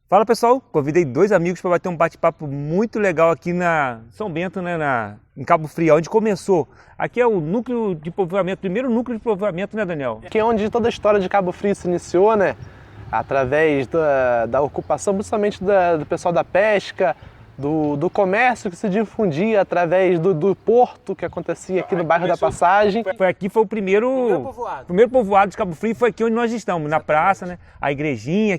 Fala pessoal, convidei dois amigos para bater um bate-papo muito legal aqui na São Bento, em Cabo Frio, onde começou. Aqui é o núcleo de povoamento, primeiro núcleo de povoamento, né, Daniel? Aqui é onde toda a história de Cabo Frio se iniciou, né? Através da ocupação, principalmente do pessoal da pesca, do comércio que se difundia através do porto que acontecia aqui no bairro da Passagem. Foi o primeiro povoado de Cabo Frio, foi aqui onde nós estamos, na praça, né? A igrejinha,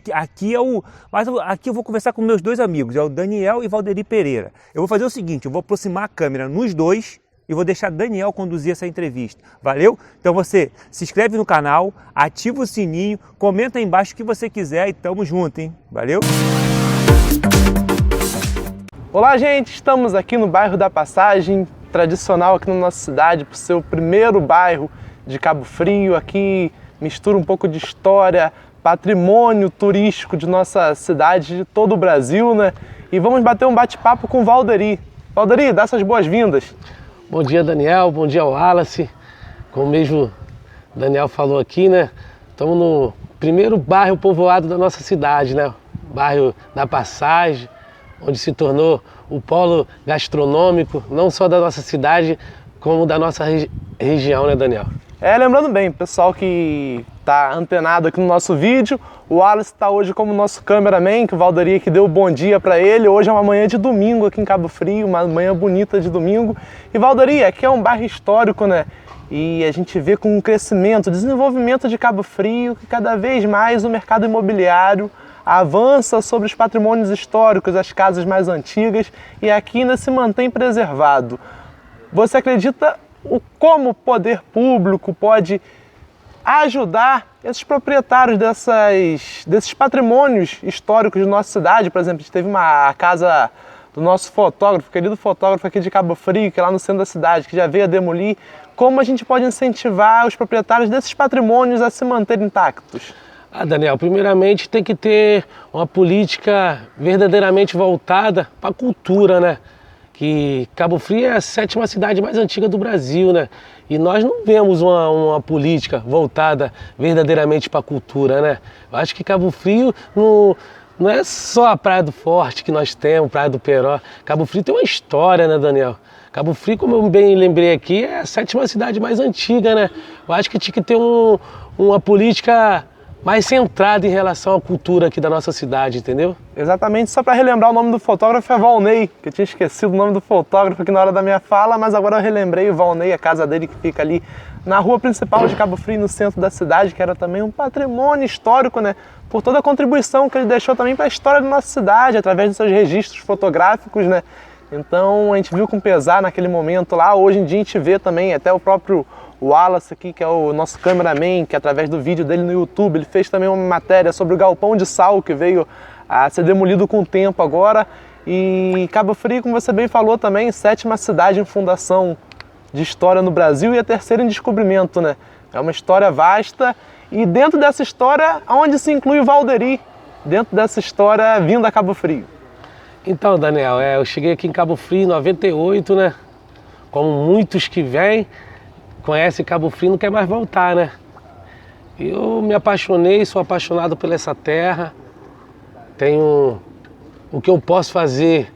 mas aqui eu vou conversar com meus dois amigos, é o Daniel e Valderi Pereira. Eu vou fazer o seguinte, eu vou aproximar a câmera nos dois e vou deixar Daniel conduzir essa entrevista, valeu? Então você se inscreve no canal, ativa o sininho, comenta aí embaixo o que você quiser e tamo junto, hein? Valeu? Olá, gente! Estamos aqui no bairro da Passagem, tradicional aqui na nossa cidade, por ser o primeiro bairro de Cabo Frio. Aqui mistura um pouco de história, patrimônio turístico de nossa cidade, de todo o Brasil, né? E vamos bater um bate-papo com o Valderi. Valderi, dá suas boas-vindas. Bom dia, Daniel. Bom dia, Wallace. Como mesmo o Daniel falou aqui, né? Estamos no primeiro bairro povoado da nossa cidade, né? Bairro da Passagem, onde se tornou o polo gastronômico, não só da nossa cidade, como da nossa região, né, Daniel? Lembrando bem, pessoal que está antenado aqui no nosso vídeo, o Wallace está hoje como nosso cameraman, que o Valderi que deu bom dia para ele. Hoje é uma manhã de domingo aqui em Cabo Frio, uma manhã bonita de domingo. E Valderi, aqui é um bairro histórico, né? E a gente vê com o crescimento, o desenvolvimento de Cabo Frio, que cada vez mais o mercado imobiliário avança sobre os patrimônios históricos, as casas mais antigas, e aqui ainda se mantém preservado. Você acredita como o poder público pode ajudar esses proprietários desses patrimônios históricos de nossa cidade? Por exemplo, a gente teve a casa do nosso fotógrafo, querido fotógrafo aqui de Cabo Frio, que é lá no centro da cidade, que já veio a demolir. Como a gente pode incentivar os proprietários desses patrimônios a se manterem intactos? Daniel, primeiramente tem que ter uma política verdadeiramente voltada para a cultura, né? Que Cabo Frio é a sétima cidade mais antiga do Brasil, né? E nós não vemos uma política voltada verdadeiramente para a cultura, né? Eu acho que Cabo Frio não é só a Praia do Forte que nós temos, Praia do Peró. Cabo Frio tem uma história, né, Daniel? Cabo Frio, como eu bem lembrei aqui, é a sétima cidade mais antiga, né? Eu acho que tinha que ter uma política mais centrada em relação à cultura aqui da nossa cidade, entendeu? Exatamente, só para relembrar, o nome do fotógrafo é Valnei, que eu tinha esquecido o nome do fotógrafo aqui na hora da minha fala, mas agora eu relembrei o Valnei, a casa dele que fica ali na rua principal de Cabo Frio, no centro da cidade, que era também um patrimônio histórico, né? Por toda a contribuição que ele deixou também para a história da nossa cidade, através dos seus registros fotográficos, né? Então a gente viu com pesar naquele momento lá. Hoje em dia a gente vê também até o próprio Wallace aqui, que é o nosso cameraman, que através do vídeo dele no YouTube, ele fez também uma matéria sobre o galpão de sal que veio a ser demolido com o tempo agora. E Cabo Frio, como você bem falou também, sétima cidade em fundação de história no Brasil e a terceira em descobrimento, né? É uma história vasta e dentro dessa história, onde se inclui o Valderi, dentro dessa história vindo a Cabo Frio? Então, Daniel, eu cheguei aqui em Cabo Frio em 98, né? Como muitos que vêm, conhecem Cabo Frio e não quer mais voltar, né? Eu me apaixonei, sou apaixonado por essa terra. Tenho o que eu posso fazer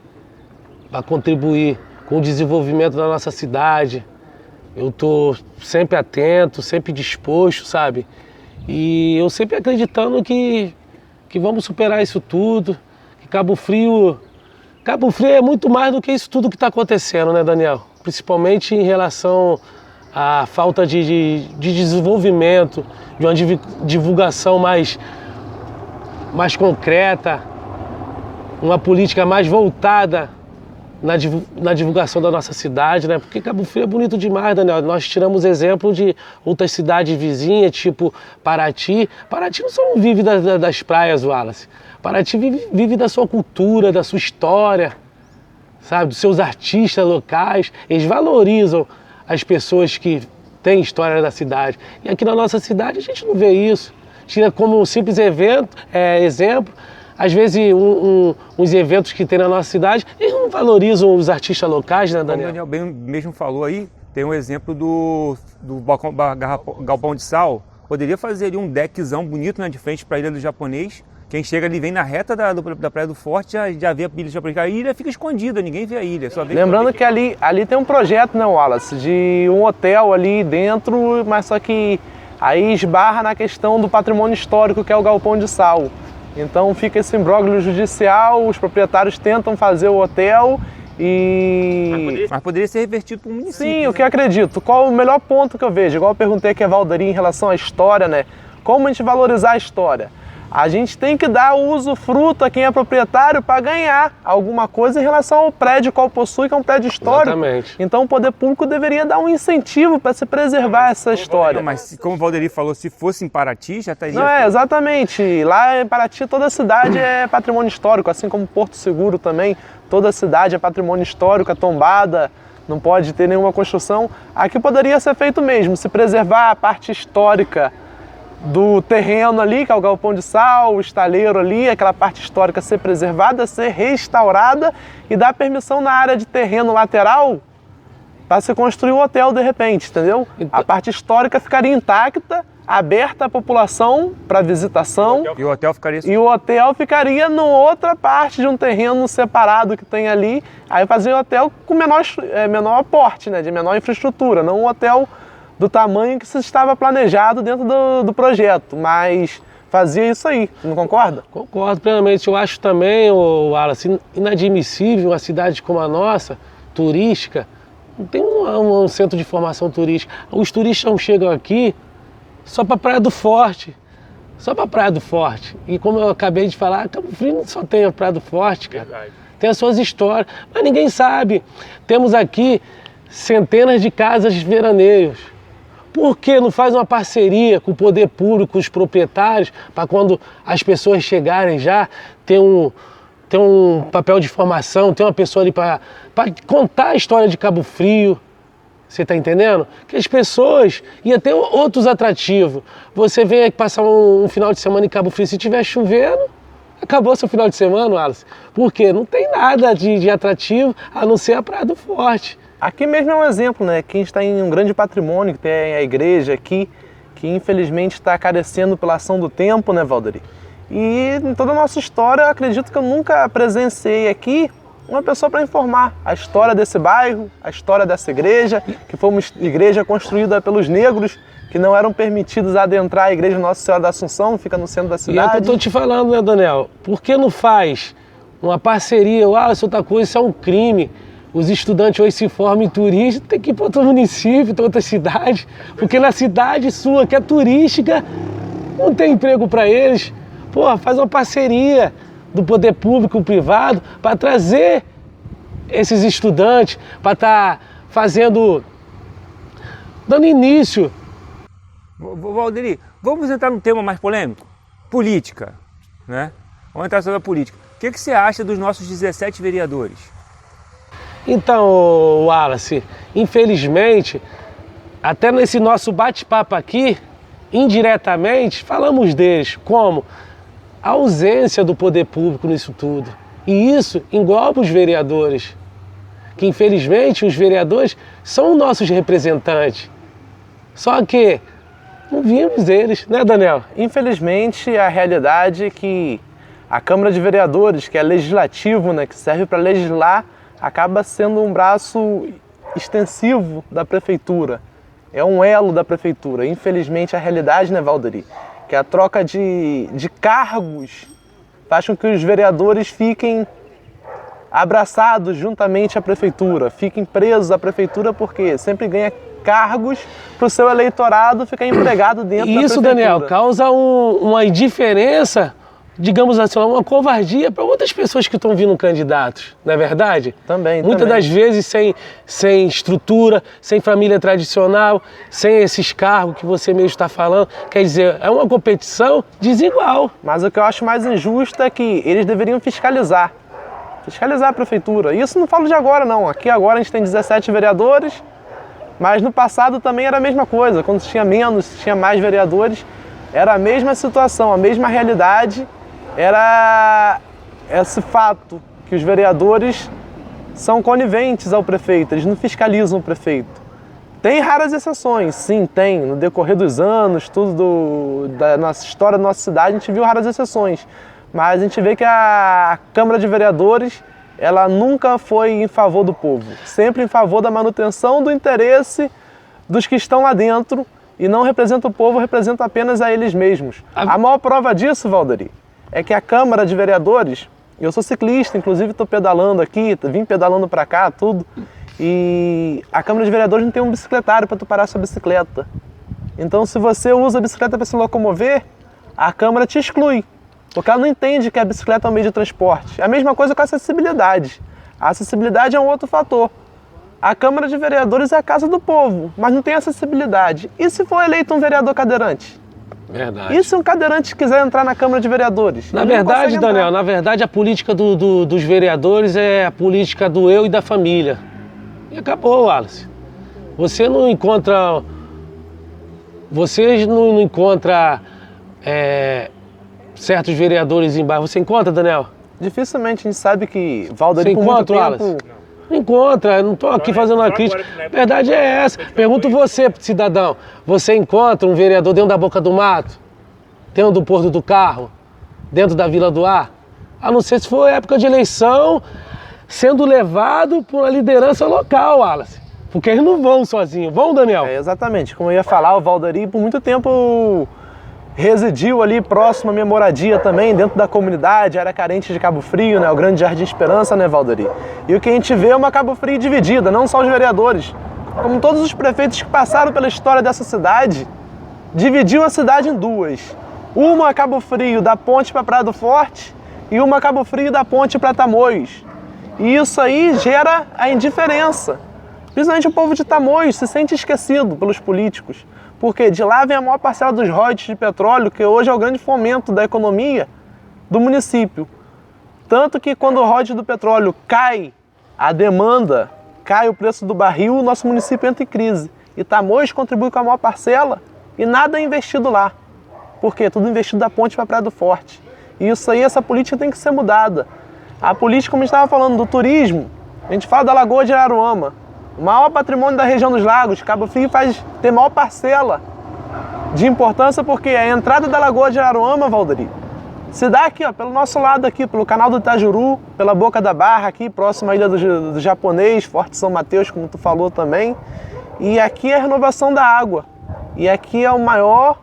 para contribuir com o desenvolvimento da nossa cidade. Eu estou sempre atento, sempre disposto, sabe? E eu sempre acreditando que vamos superar isso tudo. Que Cabo Frio é muito mais do que isso tudo que está acontecendo, né, Daniel? Principalmente em relação à falta de desenvolvimento, de uma divulgação mais concreta, uma política mais voltada na divulgação da nossa cidade, né? Porque Cabo Frio é bonito demais, Daniel. Nós tiramos exemplo de outras cidades vizinhas, tipo Paraty. Paraty não só vive das praias, Wallace. Paraty vive da sua cultura, da sua história, sabe? Dos seus artistas locais. Eles valorizam as pessoas que têm história da cidade. E aqui na nossa cidade a gente não vê isso. Tira como um simples exemplo. Às vezes, uns eventos que tem na nossa cidade, eles não valorizam os artistas locais, né, Daniel? Como o Daniel bem mesmo falou aí, tem um exemplo do galpão de sal. Poderia fazer ali um deckzão bonito, né, de frente para a Ilha do Japonês, Quem chega ali, vem na reta da Praia do Forte, já vê a ilha de Chapecó. A ilha fica escondida, ninguém vê a ilha. Só vê Lembrando que ali tem um projeto, né, Wallace, de um hotel ali dentro, mas só que aí esbarra na questão do patrimônio histórico, que é o Galpão de Sal. Então fica esse imbróglio judicial, os proprietários tentam fazer o hotel e... Mas poderia ser revertido para o município. Sim, né? o que eu acredito. Qual o melhor ponto que eu vejo? Igual eu perguntei aqui a Valderia em relação à história, né? Como a gente valorizar a história? A gente tem que dar o usufruto a quem é proprietário para ganhar alguma coisa em relação ao prédio qual possui, que é um prédio histórico. Exatamente. Então o poder público deveria dar um incentivo para se preservar essa história. Não, mas como o Valderi falou, se fosse em Paraty, já estaria... Não, exatamente. Lá em Paraty toda a cidade é patrimônio histórico, assim como Porto Seguro também. Toda a cidade é patrimônio histórico, é tombada, não pode ter nenhuma construção. Aqui poderia ser feito mesmo, se preservar a parte histórica do terreno ali, que é o galpão de sal, o estaleiro ali, aquela parte histórica ser preservada, ser restaurada e dar permissão na área de terreno lateral para se construir um hotel de repente, entendeu? Então... A parte histórica ficaria intacta, aberta à população para visitação. E o hotel ficaria... E o hotel ficaria em outra parte de um terreno separado que tem ali. Aí fazia um hotel com menor porte, né, de menor infraestrutura, não um hotel do tamanho que se estava planejado dentro do projeto, mas fazia isso aí, não concorda? Concordo plenamente. Eu acho também, Wallace, inadmissível uma cidade como a nossa, turística, não tem um centro de formação turística. Os turistas não chegam aqui só para a Praia do Forte. Só para a Praia do Forte. E como eu acabei de falar, Cabo Frio não só tem a Praia do Forte, cara. Verdade. Tem as suas histórias, mas ninguém sabe. Temos aqui centenas de casas de veraneios. Por que não faz uma parceria com o poder público, com os proprietários, para quando as pessoas chegarem já ter um papel de formação, ter uma pessoa ali para contar a história de Cabo Frio? Você está entendendo? Que as pessoas iam ter outros atrativos. Você vem aqui passar um final de semana em Cabo Frio, se estiver chovendo, acabou seu final de semana, Wallace. Por quê? Não tem nada de atrativo a não ser a Praia do Forte. Aqui mesmo é um exemplo, né? Quem está em um grande patrimônio, que tem a igreja aqui, que infelizmente está carecendo pela ação do tempo, né, Valderi? E em toda a nossa história, eu acredito que eu nunca presenciei aqui uma pessoa para informar a história desse bairro, a história dessa igreja, que foi uma igreja construída pelos negros, que não eram permitidos adentrar a igreja Nossa Senhora da Assunção, fica no centro da cidade. E é o que eu estou te falando, né, Daniel? Por que não faz uma parceria? Outra coisa, isso é um crime. Os estudantes hoje se formam em turismo, tem que ir para outro município, para outra cidade, porque na cidade sua, que é turística, não tem emprego para eles. Pô, faz uma parceria do poder público e privado para trazer esses estudantes, para estar dando início. Valderi, vamos entrar num tema mais polêmico? Política, né? Vamos entrar sobre a política. O que você acha dos nossos 17 vereadores? Então, Wallace, infelizmente, até nesse nosso bate-papo aqui, indiretamente, falamos deles como a ausência do poder público nisso tudo. E isso engloba os vereadores, que infelizmente os vereadores são nossos representantes. Só que não vimos eles, né, Daniel? Infelizmente, a realidade é que a Câmara de Vereadores, que é legislativo, né, que serve para legislar, acaba sendo um braço extensivo da prefeitura. É um elo da prefeitura. Infelizmente, a realidade, né, Valderi? Que a troca de cargos faz com que os vereadores fiquem abraçados juntamente à prefeitura, fiquem presos à prefeitura porque sempre ganha cargos para o seu eleitorado ficar empregado dentro da prefeitura. Isso, Daniel, causa uma indiferença, digamos assim, uma covardia para outras pessoas que estão vindo candidatos, não é verdade? Também. Muitas das vezes sem estrutura, sem família tradicional, sem esses cargos que você mesmo está falando. Quer dizer, é uma competição desigual. Mas o que eu acho mais injusto é que eles deveriam fiscalizar a prefeitura. Isso não falo de agora, não. Aqui agora a gente tem 17 vereadores, mas no passado também era a mesma coisa. Quando tinha menos, tinha mais vereadores, era a mesma situação, a mesma realidade. Era esse fato que os vereadores são coniventes ao prefeito, eles não fiscalizam o prefeito. Tem raras exceções, sim, tem. No decorrer dos anos, tudo da nossa história, da nossa cidade, a gente viu raras exceções. mas a gente vê que a Câmara de Vereadores, ela nunca foi em favor do povo, sempre em favor da manutenção do interesse dos que estão lá dentro e não representa o povo, representa apenas a eles mesmos. A maior prova disso, Valderi, é que a Câmara de Vereadores, eu sou ciclista, inclusive estou pedalando aqui, vim pedalando para cá, tudo, e a Câmara de Vereadores não tem um bicicletário para tu parar sua bicicleta. Então, se você usa a bicicleta para se locomover, a Câmara te exclui, porque ela não entende que a bicicleta é um meio de transporte. É a mesma coisa com a acessibilidade. A acessibilidade é um outro fator. A Câmara de Vereadores é a casa do povo, mas não tem acessibilidade. E se for eleito um vereador cadeirante? Verdade. E se um cadeirante quiser entrar na Câmara de Vereadores? Na verdade, Daniel, na verdade a política dos vereadores é a política do eu e da família. E acabou, Wallace. Você não encontra... Vocês não encontram certos vereadores em bairro. Você encontra, Daniel? Dificilmente a gente sabe que Valderi, por muito tempo... Wallace? Não encontra, eu não estou aqui fazendo uma crítica. A verdade é essa. Pergunto você, cidadão. Você encontra um vereador dentro da Boca do Mato? Dentro do Porto do Carro? Dentro da Vila do Ar? A não ser se for época de eleição, sendo levado por uma liderança local, Wallace. Porque eles não vão sozinhos. Vão, Daniel? Exatamente. Como eu ia falar, o Valderi por muito tempo residiu ali próximo à minha moradia também, dentro da comunidade, área carente de Cabo Frio, né? O Grande Jardim Esperança, né, Valderi? E o que a gente vê é uma Cabo Frio dividida, não só os vereadores. Como todos os prefeitos que passaram pela história dessa cidade, dividiu a cidade em duas. Uma a Cabo Frio da ponte para Praia do Forte e uma a Cabo Frio da ponte para Tamoios. E isso aí gera a indiferença. Principalmente o povo de Tamoios se sente esquecido pelos políticos. Porque de lá vem a maior parcela dos royalties de petróleo, que hoje é o grande fomento da economia do município. Tanto que quando o royalties do petróleo cai, a demanda, cai o preço do barril, o nosso município entra em crise. E Tamoios contribui com a maior parcela e nada é investido lá. Por quê? Tudo investido da ponte para a Praia do Forte. E isso aí, essa política tem que ser mudada. A política, como a gente estava falando, do turismo, a gente fala da Lagoa de Araruama. O maior patrimônio da região dos lagos, Cabo Frio tem maior parcela de importância porque a entrada da Lagoa de Araruama, Valderi, se dá aqui, ó, pelo nosso lado aqui, pelo canal do Itajuru, pela Boca da Barra aqui, próximo à Ilha do Japonês, Forte São Mateus, como tu falou também. E aqui é a renovação da água. E aqui é o maior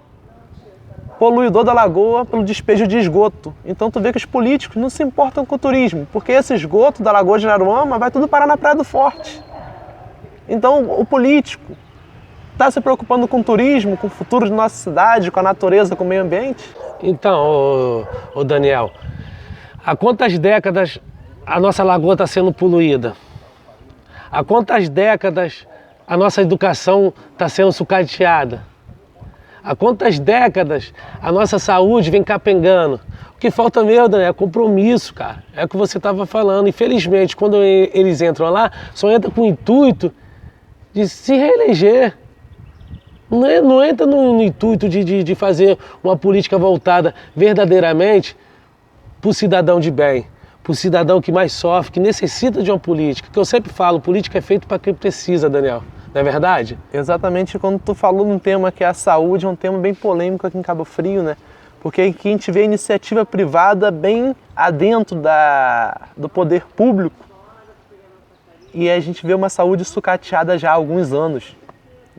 poluidor da lagoa pelo despejo de esgoto. Então tu vê que os políticos não se importam com o turismo, porque esse esgoto da Lagoa de Araruama vai tudo parar na Praia do Forte. Então, o político está se preocupando com o turismo, com o futuro de nossa cidade, com a natureza, com o meio ambiente? Então, ô Daniel, há quantas décadas a nossa lagoa está sendo poluída? Há quantas décadas a nossa educação está sendo sucateada? Há quantas décadas a nossa saúde vem capengando? O que falta mesmo, Daniel, é compromisso, cara. É o que você estava falando. Infelizmente, quando eles entram lá, só entra com o intuito de se reeleger. Não entra no intuito de fazer uma política voltada verdadeiramente para o cidadão de bem, para o cidadão que mais sofre, que necessita de uma política. Que eu sempre falo, política é feita para quem precisa, Daniel. Não é verdade? Exatamente, quando tu falou num tema que é a saúde, é um tema bem polêmico aqui em Cabo Frio, né? Porque aqui a gente vê a iniciativa privada bem adentro do poder público e a gente vê uma saúde sucateada já há alguns anos.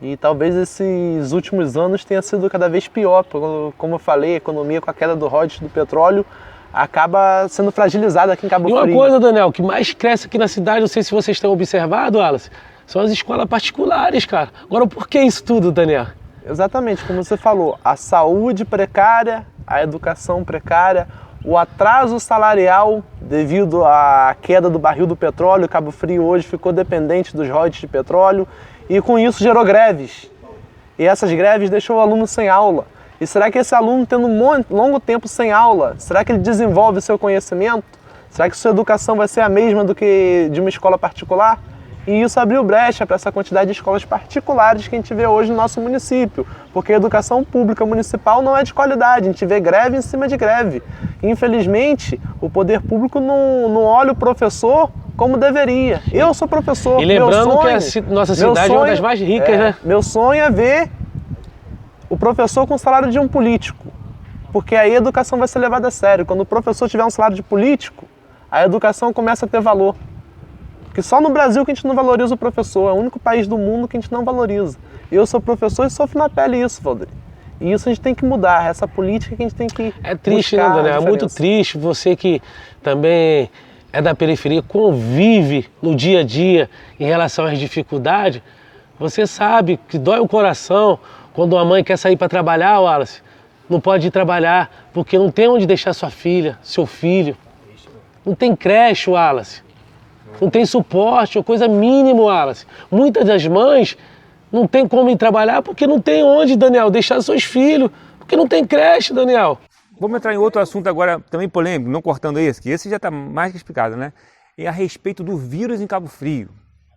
E talvez esses últimos anos tenha sido cada vez pior, porque, como eu falei, a economia com a queda do royalties do petróleo acaba sendo fragilizada aqui em Cabo Frio. E uma coisa, Daniel, que mais cresce aqui na cidade, não sei se vocês têm observado, Wallace, são as escolas particulares, cara. Agora, por que isso tudo, Daniel? Exatamente, como você falou, a saúde precária, a educação precária, o atraso salarial devido à queda do barril do petróleo. Cabo Frio hoje ficou dependente dos royalties de petróleo e com isso gerou greves. E essas greves deixou o aluno sem aula. E será que esse aluno, tendo um longo tempo sem aula, será que ele desenvolve seu conhecimento? Será que sua educação vai ser a mesma do que de uma escola particular? E isso abriu brecha para essa quantidade de escolas particulares que a gente vê hoje no nosso município, porque a educação pública municipal não é de qualidade, a gente vê greve em cima de greve. Infelizmente, o poder público não olha o professor como deveria. Eu sou professor. E lembrando que a nossa cidade é uma das mais ricas, né? Meu sonho é ver o professor com o salário de um político. porque aí a educação vai ser levada a sério. Quando o professor tiver um salário de político, a educação começa a ter valor. Porque só no Brasil que a gente não valoriza o professor, é o único país do mundo que a gente não valoriza. Eu sou professor e sofro na pele isso, Valdir. E isso a gente tem que mudar, essa política que a gente tem que É triste, né, Daniel? É muito triste. Você que também é da periferia, convive no dia a dia em relação às dificuldades, você sabe que dói o coração quando uma mãe quer sair para trabalhar, Wallace, não pode ir trabalhar porque não tem onde deixar sua filha, seu filho. Não tem creche, Wallace. Não tem suporte, uma coisa mínima, Wallace. Muitas das mães não tem como ir trabalhar porque não tem onde, Daniel, deixar seus filhos, porque não tem creche, Daniel. Vamos entrar em outro assunto agora, também polêmico, não cortando esse, que esse já está mais que explicado, né? É a respeito do vírus em Cabo Frio,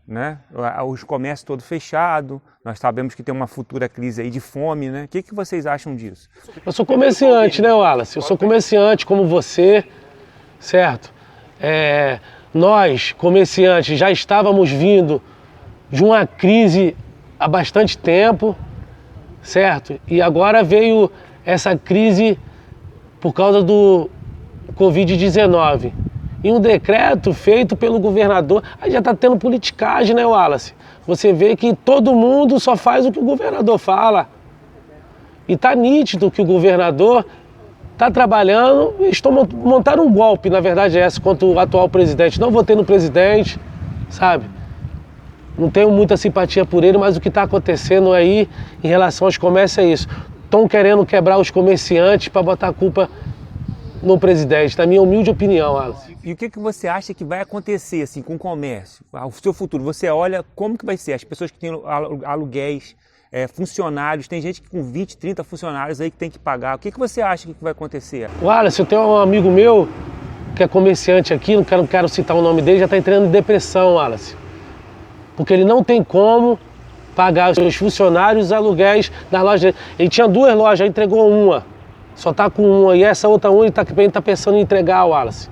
né? Os comércios todos fechados, nós sabemos que tem uma futura crise aí de fome, né? O que vocês acham disso? Eu sou comerciante, né, Wallace? Eu sou comerciante como você, certo? Nós, comerciantes, já estávamos vindo de uma crise há bastante tempo, certo? E agora veio essa crise por causa do Covid-19. E um decreto feito pelo governador, aí já está tendo politicagem, né, Wallace? Você vê que todo mundo só faz o que o governador fala. E está nítido que o governador está trabalhando, montaram um golpe, na verdade é essa, contra o atual presidente. Não votei no presidente, sabe? Não tenho muita simpatia por ele, mas o que está acontecendo aí em relação aos comércios é isso. Estão querendo quebrar os comerciantes para botar a culpa no presidente, na minha humilde opinião, Wallace. E o que você acha que vai acontecer assim, com o comércio, o seu futuro? Você olha como que vai ser, as pessoas que têm aluguéis, funcionários, tem gente que com 20, 30 funcionários aí que tem que pagar. O que você acha que vai acontecer? Wallace, eu tenho um amigo meu que é comerciante aqui, não quero citar o nome dele, já está entrando em depressão, Wallace. Porque ele não tem como pagar os seus funcionários os aluguéis da loja. Ele tinha 2 lojas, já entregou uma. Só está com uma. E essa outra uma ele está pensando em entregar, Wallace.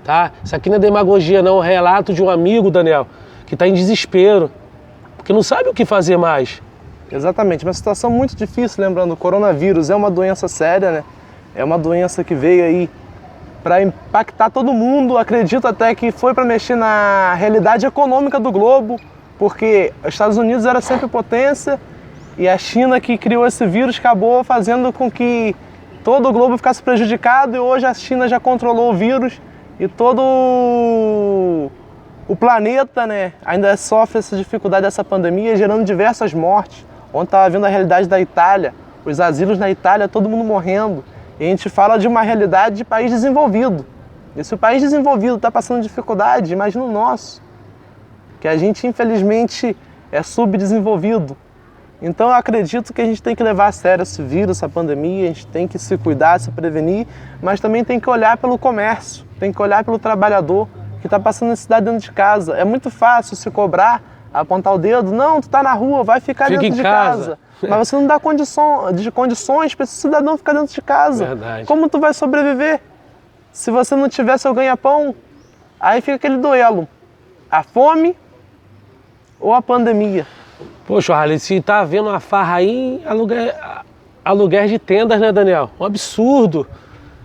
Tá? Isso aqui não é demagogia, não. É um relato de um amigo, Daniel, que está em desespero. Porque não sabe o que fazer mais. Exatamente, uma situação muito difícil, lembrando, o coronavírus é uma doença séria, né? É uma doença que veio aí para impactar todo mundo. Acredito até que foi para mexer na realidade econômica do globo, porque os Estados Unidos era sempre potência e a China, que criou esse vírus, acabou fazendo com que todo o globo ficasse prejudicado, e hoje a China já controlou o vírus e todo o planeta, né, ainda sofre essa dificuldade dessa pandemia, gerando diversas mortes. Ontem estava vendo a realidade da Itália, os asilos na Itália, todo mundo morrendo. E a gente fala de uma realidade de país desenvolvido. E se o país desenvolvido está passando dificuldade, imagina o nosso, que a gente infelizmente é subdesenvolvido. Então eu acredito que a gente tem que levar a sério esse vírus, essa pandemia, a gente tem que se cuidar, se prevenir, mas também tem que olhar pelo comércio, tem que olhar pelo trabalhador que está passando necessidade dentro de casa. É muito fácil se cobrar, apontar o dedo, não, tu está na rua, vai ficar dentro de casa. Mas você não dá condições para esse cidadão ficar dentro de casa. Verdade. Como tu vai sobreviver? Se você não tiver seu ganha-pão, aí fica aquele duelo, a fome ou a pandemia. Poxa, Harley, se tá havendo uma farra aí, aluguéis de tendas, né, Daniel? Um absurdo.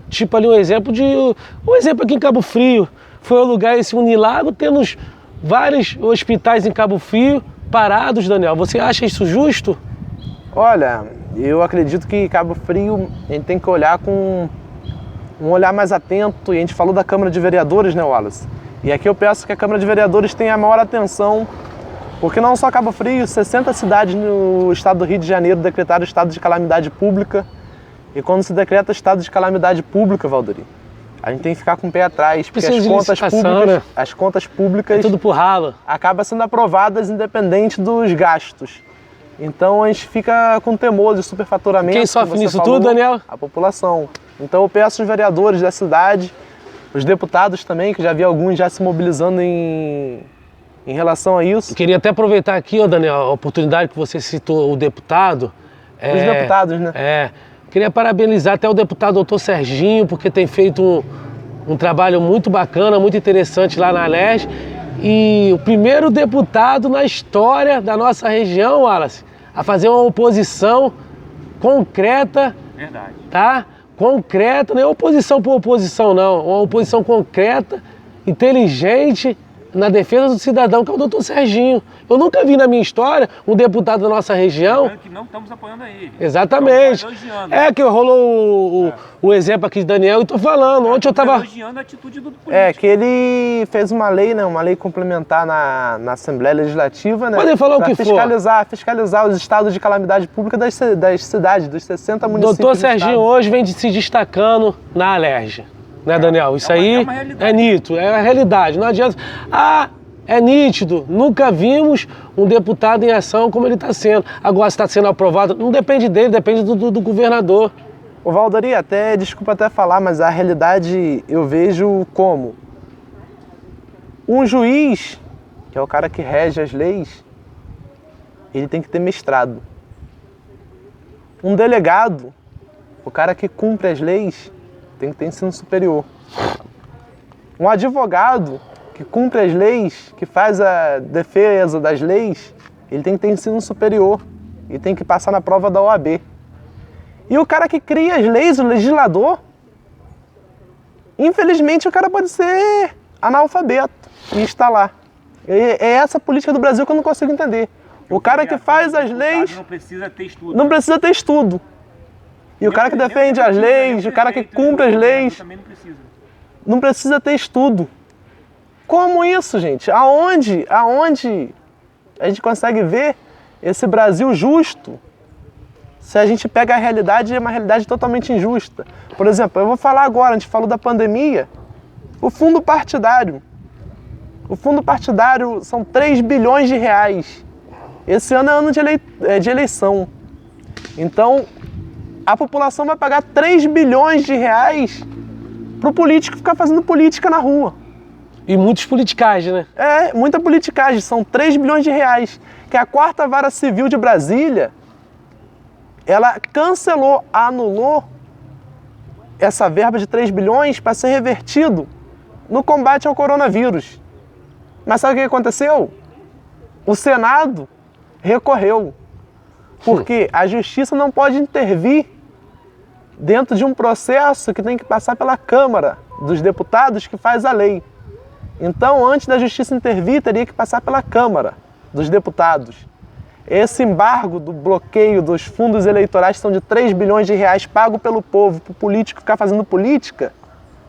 Tipo ali um exemplo aqui em Cabo Frio. Foi alugar esse Unilago, temos vários hospitais em Cabo Frio parados, Daniel. Você acha isso justo? Olha, eu acredito que Cabo Frio a gente tem que olhar com um olhar mais atento, e a gente falou da Câmara de Vereadores, né, Wallace? E aqui eu peço que a Câmara de Vereadores tenha a maior atenção, porque não só Cabo Frio, 60 cidades no estado do Rio de Janeiro decretaram estado de calamidade pública. E quando se decreta estado de calamidade pública, Valdir, a gente tem que ficar com o pé atrás, porque as contas públicas é tudo por ralo, acabam sendo aprovadas independente dos gastos. Então a gente fica com temor de superfaturamento. Quem sofre nisso tudo, Daniel? A população. Então eu peço aos vereadores da cidade, os deputados também, que já vi alguns já se mobilizando em relação a isso. Eu queria até aproveitar aqui, ó, Daniel, a oportunidade que você citou o deputado. Os deputados, né? Queria parabenizar até o deputado doutor Serginho, porque tem feito um trabalho muito bacana, muito interessante lá na Alerj. E o primeiro deputado na história da nossa região, Wallace, a fazer uma oposição concreta, Verdade. Tá? concreta, não é oposição por oposição, não. Uma oposição concreta, inteligente, na defesa do cidadão, que é o doutor Serginho. Eu nunca vi na minha história um deputado da nossa região... Que não estamos apoiando ele. Exatamente. É que rolou o exemplo aqui de Daniel e tô falando. Ontem eu tava... elogiando a atitude do político. É, que ele fez uma lei, né? Uma lei complementar na Assembleia Legislativa, né? Pode falar o que for. Fiscalizar os estados de calamidade pública das cidades, dos 60 municípios. Doutor Serginho hoje vem se destacando na Alerj. Né, Daniel? Isso aí é nítido, é a realidade. Não adianta... é nítido. Nunca vimos um deputado em ação como ele está sendo. Agora, se está sendo aprovado, não depende dele, depende do governador. Ô Valdery, desculpa até falar, mas a realidade eu vejo como um juiz, que é o cara que rege as leis, ele tem que ter mestrado. Um delegado, o cara que cumpre as leis, tem que ter ensino superior. Um advogado que cumpre as leis, que faz a defesa das leis, ele tem que ter ensino superior e tem que passar na prova da OAB. E o cara que cria as leis, o legislador, infelizmente o cara pode ser analfabeto e está lá. É essa política do Brasil que eu não consigo entender. O cara que faz as leis não precisa ter estudo. Não precisa ter estudo. E o cara que defende as leis, o cara que cumpre as leis, também não precisa. Não precisa ter estudo. Como isso, gente? Aonde a gente consegue ver esse Brasil justo se a gente pega a realidade e é uma realidade totalmente injusta? Por exemplo, eu vou falar agora, a gente falou da pandemia, o fundo partidário. O fundo partidário são 3 bilhões de reais. Esse ano é ano de eleição. Então, a população vai pagar 3 bilhões de reais para o político ficar fazendo política na rua. E muitos politicagem, né? É, muita politicagem. São 3 bilhões de reais. Que a 4ª Vara Civil de Brasília, ela cancelou, anulou essa verba de 3 bilhões para ser revertido no combate ao coronavírus. Mas sabe o que aconteceu? O Senado recorreu. Porque a Justiça não pode intervir dentro de um processo que tem que passar pela Câmara dos Deputados que faz a lei. Então, antes da Justiça intervir, teria que passar pela Câmara dos Deputados. Esse embargo do bloqueio dos fundos eleitorais, que são de 3 bilhões de reais pago pelo povo, para o político ficar fazendo política,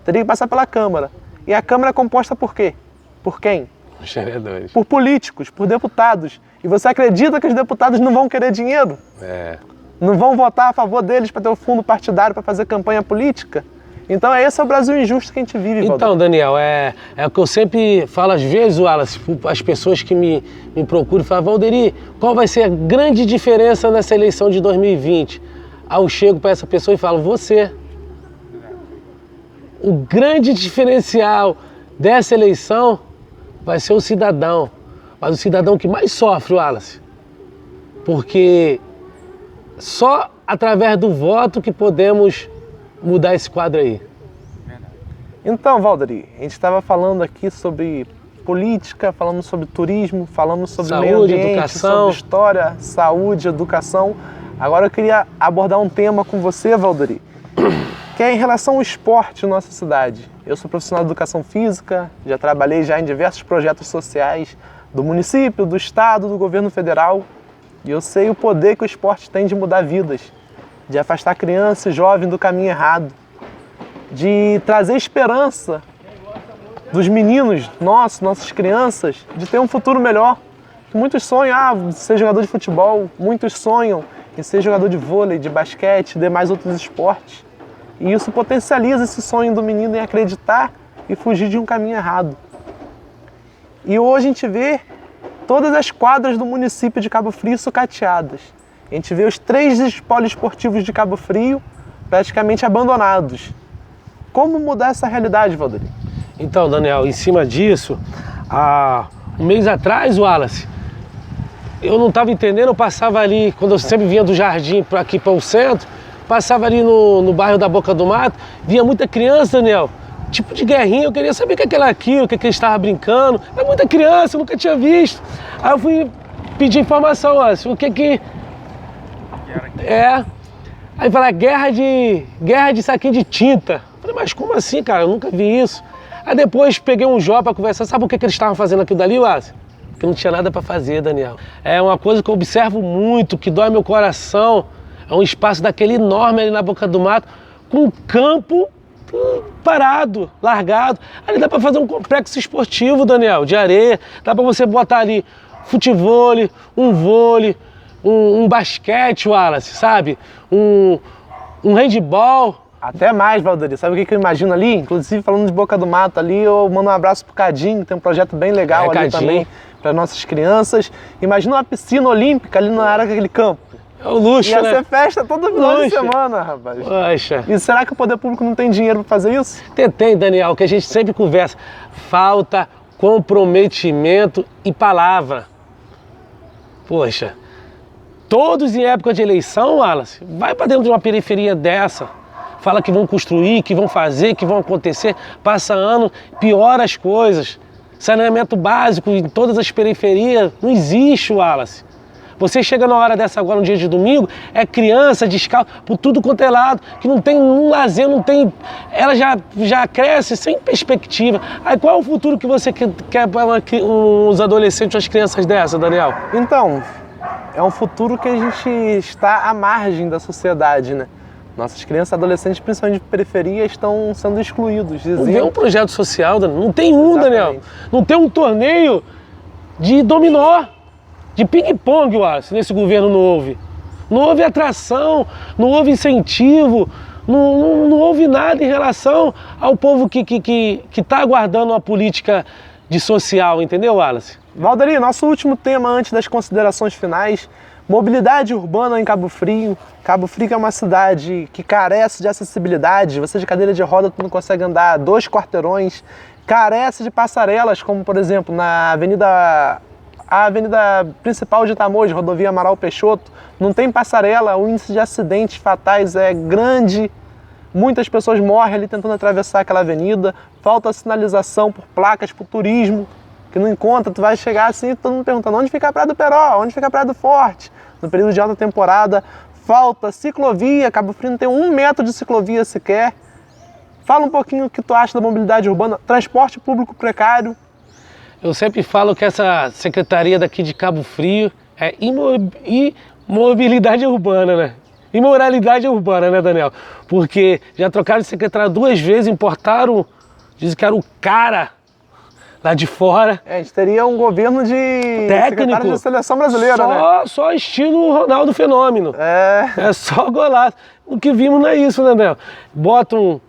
teria que passar pela Câmara. E a Câmara é composta por quê? Por quem? Os vereadores. Por políticos, por deputados. E você acredita que os deputados não vão querer dinheiro? É. Não vão votar a favor deles para ter o fundo partidário para fazer campanha política? Então esse é o Brasil injusto que a gente vive, Valdery. Então, Daniel, é o que eu sempre falo às vezes, Wallace, as pessoas que me procuram e falam: Valdery, qual vai ser a grande diferença nessa eleição de 2020? Aí eu chego para essa pessoa e falo: você. O grande diferencial dessa eleição vai ser o cidadão. Mas o cidadão que mais sofre, Wallace. Porque só através do voto que podemos mudar esse quadro aí. Então, Valdery, a gente estava falando aqui sobre política, falando sobre turismo, falando sobre saúde, meio ambiente, educação, sobre história, saúde, educação. Agora eu queria abordar um tema com você, Valdery, que é em relação ao esporte na nossa cidade. Eu sou profissional de educação física, já trabalhei já em diversos projetos sociais do município, do estado, do governo federal, e eu sei o poder que o esporte tem de mudar vidas, de afastar criança e jovem do caminho errado, de trazer esperança dos meninos nossas crianças, de ter um futuro melhor. Muitos sonham em ser jogador de futebol, muitos sonham em ser jogador de vôlei, de basquete, demais outros esportes. E isso potencializa esse sonho do menino em acreditar e fugir de um caminho errado. E hoje a gente vê todas as quadras do município de Cabo Frio sucateadas. A gente vê os 3 poliesportivos de Cabo Frio praticamente abandonados. Como mudar essa realidade, Valdery? Então, Daniel, em cima disso, há um mês atrás, Wallace, eu não estava entendendo, eu passava ali, quando eu sempre vinha do jardim para aqui para o centro, passava ali no bairro da Boca do Mato, via muita criança, Daniel, tipo de guerrinha, eu queria saber o que era aquilo, o que eles estavam brincando. É muita criança, eu nunca tinha visto. Aí eu fui pedir informação, Wallace, o que é. Aí fala, guerra de saquinho de tinta. Falei, mas como assim, cara? Eu nunca vi isso. Aí depois peguei um Jó pra conversar. Sabe por que eles estavam fazendo aquilo dali, Wallace? Porque não tinha nada pra fazer, Daniel. É uma coisa que eu observo muito, que dói meu coração. É um espaço daquele enorme ali na boca do mato, com um campo parado, largado. Ali dá pra fazer um complexo esportivo, Daniel, de areia. Dá pra você botar ali futevôlei, um vôlei, um basquete, Wallace, sabe? Um handball. Até mais, Valderia. Sabe o que eu imagino ali? Inclusive, falando de Boca do Mato ali, eu mando um abraço pro Cadinho, que tem um projeto bem legal ali Cadinho. também para nossas crianças. Imagina uma piscina olímpica ali na área daquele campo. É o luxo, Ia né? ser festa todo final de Luxo. semana, rapaz. Poxa. E será que o poder público não tem dinheiro para fazer isso? Tem, Daniel, que a gente sempre conversa. Falta comprometimento e palavra. Poxa, todos em época de eleição, Wallace, vai para dentro de uma periferia dessa. Fala que vão construir, que vão fazer, que vão acontecer. Passa ano, piora as coisas. Saneamento básico em todas as periferias não existe, Wallace. Você chega na hora dessa agora, no dia de domingo, é criança descalço, por tudo quanto é lado, que não tem um lazer, não tem... Ela já cresce sem perspectiva. Aí qual é o futuro que você quer para uns adolescentes, umas crianças dessas, Daniel? Então, é um futuro que a gente está à margem da sociedade, né? Nossas crianças e adolescentes, principalmente de periferia, estão sendo excluídos. Não vê um projeto social, Daniel. Não tem um, Exatamente. Daniel. Não tem um torneio de dominó, de ping-pong, Wallace, nesse governo não houve. Não houve atração, não houve incentivo, não houve nada em relação ao povo que está aguardando uma política de social, entendeu, Wallace? Valderia, nosso último tema antes das considerações finais, mobilidade urbana em Cabo Frio. Cabo Frio é uma cidade que carece de acessibilidade, você de cadeira de roda tu não consegue andar 2 quarteirões, carece de passarelas, como por exemplo na a avenida principal de Tamoios, rodovia Amaral Peixoto, não tem passarela, o índice de acidentes fatais é grande, muitas pessoas morrem ali tentando atravessar aquela avenida, falta sinalização por placas para o turismo, que não encontra, tu vai chegar assim, todo mundo perguntando onde fica a Praia do Peró, onde fica a Praia do Forte. No período de alta temporada, falta ciclovia, Cabo Frio não tem 1 metro de ciclovia sequer. Fala um pouquinho o que tu acha da mobilidade urbana, transporte público precário. Eu sempre falo que essa secretaria daqui de Cabo Frio é imobilidade urbana, né? Imoralidade urbana, né, Daniel? Porque já trocaram de secretário 2 vezes, importaram, dizem que era o cara lá de fora. A gente teria um governo de Técnico da seleção brasileira, só, né? Só estilo Ronaldo Fenômeno. É só golaço. O que vimos não é isso, né, Daniel? Botam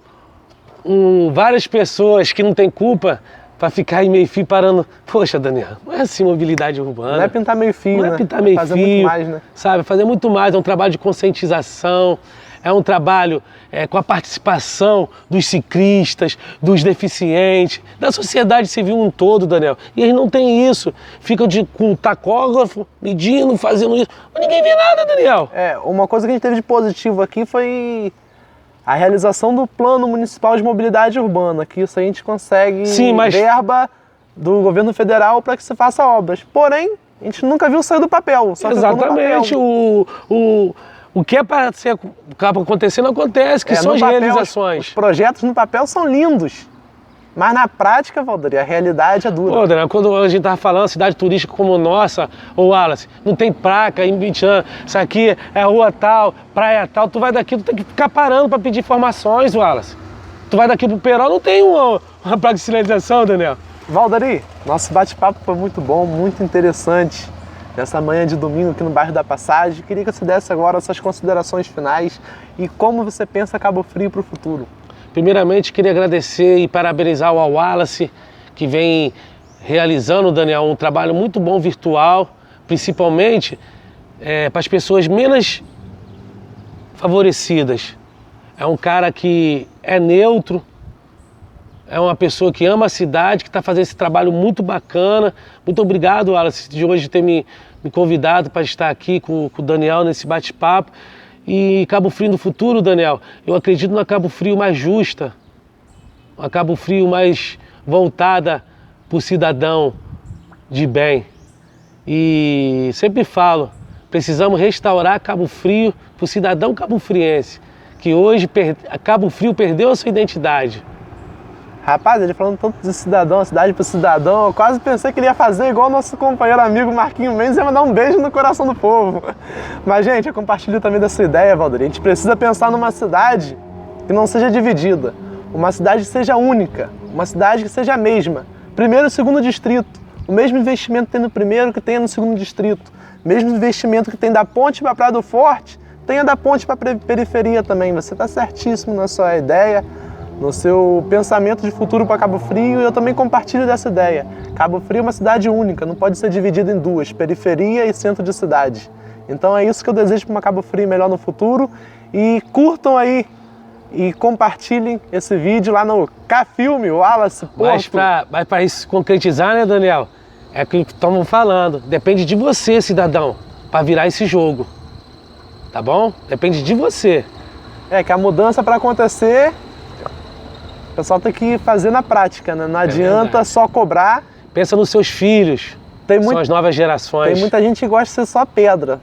várias pessoas que não têm culpa para ficar em meio fio parando. Poxa, Daniel, não é assim mobilidade urbana. Não é pintar meio fio, né? Não é pintar meio fazer fio, muito mais, né? Sabe? Fazer muito mais. É um trabalho de conscientização, é um trabalho com a participação dos ciclistas, dos deficientes, da sociedade civil um todo, Daniel. E eles não têm isso. Ficam com um tacógrafo, medindo, fazendo isso. Mas ninguém vê nada, Daniel. Uma coisa que a gente teve de positivo aqui foi a realização do Plano Municipal de Mobilidade Urbana, que isso a gente consegue verba do governo federal para que se faça obras. Porém, a gente nunca viu sair do papel. Só exatamente. O que é para acontecer não acontece, que são as realizações. Os projetos no papel são lindos. Mas na prática, Valderia, a realidade é dura. Pô, Daniel, quando a gente estava falando, cidade turística como nossa, ou Wallace, não tem placa em 20 anos, isso aqui é rua tal, praia tal, tu vai daqui, tu tem que ficar parando para pedir informações, Wallace. Tu vai daqui pro Peró, não tem uma placa de sinalização, Daniel. Valderia, nosso bate-papo foi muito bom, muito interessante. Nessa manhã de domingo aqui no bairro da Passagem, queria que você desse agora suas considerações finais e como você pensa Cabo Frio para o futuro. Primeiramente, queria agradecer e parabenizar o Wallace, que vem realizando, Daniel, um trabalho muito bom virtual, principalmente para as pessoas menos favorecidas. É um cara que é neutro, é uma pessoa que ama a cidade, que está fazendo esse trabalho muito bacana. Muito obrigado, Wallace, de hoje ter me convidado para estar aqui com o Daniel nesse bate-papo. E Cabo Frio no futuro, Daniel, eu acredito numa Cabo Frio mais justa, uma Cabo Frio mais voltada para o cidadão de bem. E sempre falo, Precisamos restaurar Cabo Frio para o cidadão cabofriense, que hoje Cabo Frio perdeu a sua identidade. Rapaz, ele falando tanto de cidadão, cidade para cidadão, eu quase pensei que ele ia fazer igual o nosso companheiro amigo Marquinho Mendes e ia mandar um beijo no coração do povo. Mas, gente, eu compartilho também dessa ideia, Valdir. A gente precisa pensar numa cidade que não seja dividida, uma cidade que seja única, uma cidade que seja a mesma. Primeiro e segundo distrito, o mesmo investimento que tem no primeiro que tenha no segundo distrito, mesmo investimento que tem da ponte para a Praia do Forte, tenha da ponte para a periferia também. Você está certíssimo na sua ideia, no seu pensamento de futuro para Cabo Frio, e eu também compartilho dessa ideia. Cabo Frio é uma cidade única, não pode ser dividida em duas, periferia e centro de cidade. Então é isso que eu desejo para uma Cabo Frio melhor no futuro, e curtam aí e compartilhem esse vídeo lá no K-Filme, o Wallace Porto. Mas para isso se concretizar, né, Daniel? É aquilo que estamos falando. Depende de você, cidadão, para virar esse jogo. Tá bom? Depende de você. É que a mudança para acontecer, o pessoal tem que fazer na prática, né? Não adianta verdade. só cobrar. Pensa nos seus filhos, são as novas gerações. Tem muita gente que gosta de ser só pedra,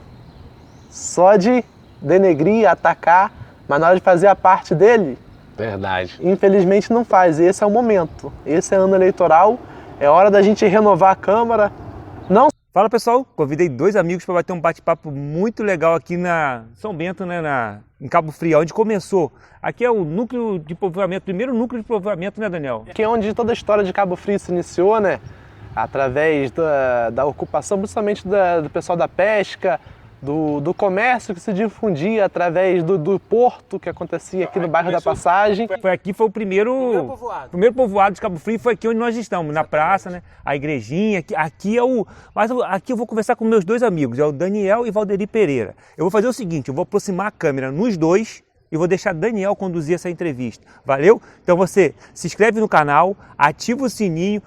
só de denegrir, atacar, mas na hora de fazer a parte dele, verdade, infelizmente não faz. E esse é o momento, esse é ano eleitoral, é hora da gente renovar a Câmara. Não... Fala pessoal, convidei dois amigos para bater um bate-papo muito legal aqui na São Bento, né, em Cabo Frio, onde começou. Aqui é o núcleo de povoamento, primeiro núcleo de povoamento, né, Daniel? Aqui é onde toda a história de Cabo Frio se iniciou, né? Através da ocupação, principalmente do pessoal da pesca, do comércio que se difundia através do porto que acontecia aqui no bairro da Passagem. Foi o primeiro povoado de Cabo Frio, foi aqui onde nós estamos, na praça, né? A igrejinha, mas aqui eu vou conversar com meus dois amigos, é o Daniel e Valderi Pereira. Eu vou fazer o seguinte, eu vou aproximar a câmera nos dois e vou deixar Daniel conduzir essa entrevista, valeu? Então você se inscreve no canal, ativa o sininho,